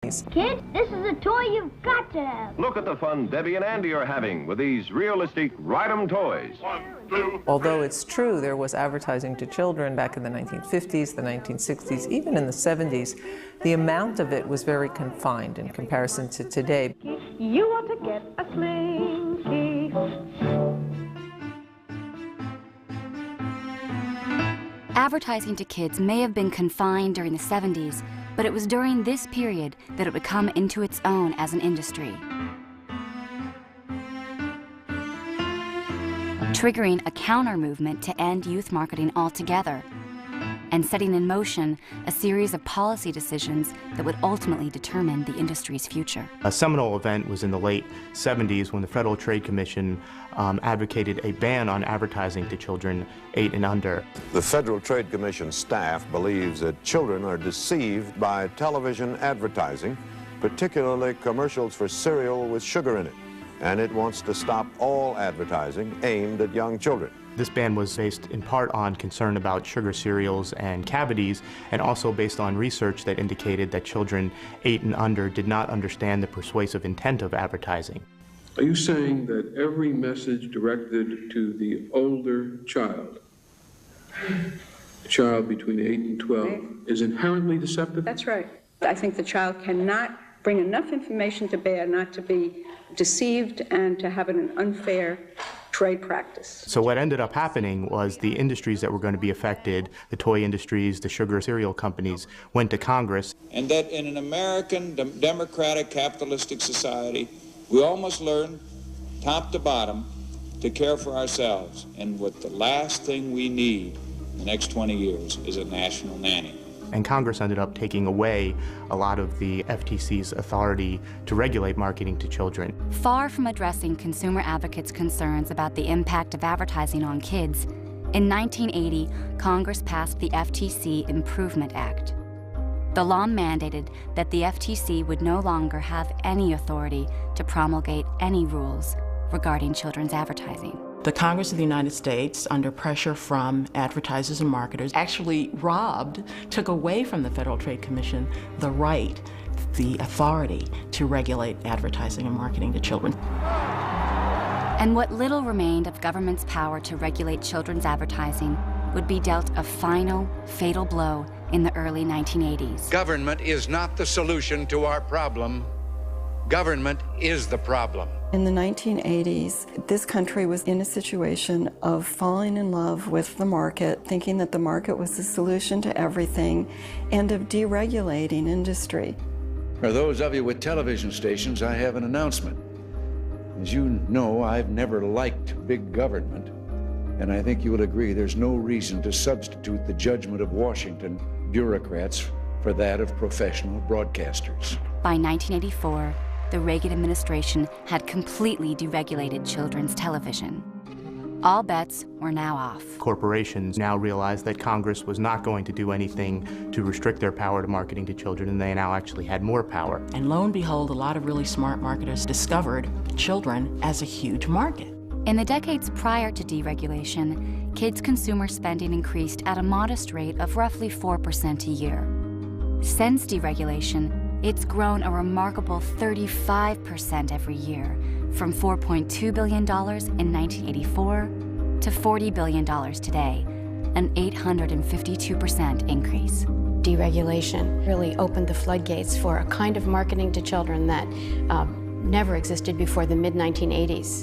Kids, this is a toy you've got to have. Look at the fun Debbie and Andy are having with these realistic ride-em toys. Although it's true there was advertising to children back in the 1950s, the 1960s, even in the 70s, the amount of it was very confined in comparison to today. You want to get a Slinky. Advertising to kids may have been confined during the 70s, but it was during this period that it would come into its own as an industry, triggering a counter-movement to end youth marketing altogether, and setting in motion a series of policy decisions that would ultimately determine the industry's future. A seminal event was in the late 70s when the Federal Trade Commission advocated a ban on advertising to children 8 and under. The Federal Trade Commission staff believes that children are deceived by television advertising, particularly commercials for cereal with sugar in it, and it wants to stop all advertising aimed at young children. This ban was based in part on concern about sugar cereals and cavities, and also based on research that indicated that children 8 and under did not understand the persuasive intent of advertising. Are you saying that every message directed to the older child, a child between 8 and 12, is inherently deceptive? That's right. I think the child cannot bring enough information to bear not to be deceived and to have an unfair trade practice. So what ended up happening was the industries that were going to be affected, the toy industries, the sugar cereal companies, went to Congress. And that in an American democratic capitalistic society, we all must learn, top to bottom, to care for ourselves. And what the last thing we need in the next 20 years is a national nanny. And Congress ended up taking away a lot of the FTC's authority to regulate marketing to children. Far from addressing consumer advocates' concerns about the impact of advertising on kids, in 1980, Congress passed the FTC Improvement Act. The law mandated that the FTC would no longer have any authority to promulgate any rules regarding children's advertising. The Congress of the United States, under pressure from advertisers and marketers, actually took away from the Federal Trade Commission the right, the authority to regulate advertising and marketing to children. And what little remained of government's power to regulate children's advertising would be dealt a final, fatal blow in the early 1980s. Government is not the solution to our problem. Government is the problem. In the 1980s, this country was in a situation of falling in love with the market, thinking that the market was the solution to everything, and of deregulating industry. For those of you with television stations, I have an announcement. As you know, I've never liked big government, and I think you will agree there's no reason to substitute the judgment of Washington bureaucrats for that of professional broadcasters. By 1984, the Reagan administration had completely deregulated children's television. All bets were now off. Corporations now realized that Congress was not going to do anything to restrict their power to marketing to children, and they now actually had more power. And lo and behold, a lot of really smart marketers discovered children as a huge market. In the decades prior to deregulation, kids' consumer spending increased at a modest rate of roughly 4% a year. Since deregulation, it's grown a remarkable 35% every year, from $4.2 billion in 1984 to $40 billion today, an 852% increase. Deregulation really opened the floodgates for a kind of marketing to children that never existed before the mid-1980s.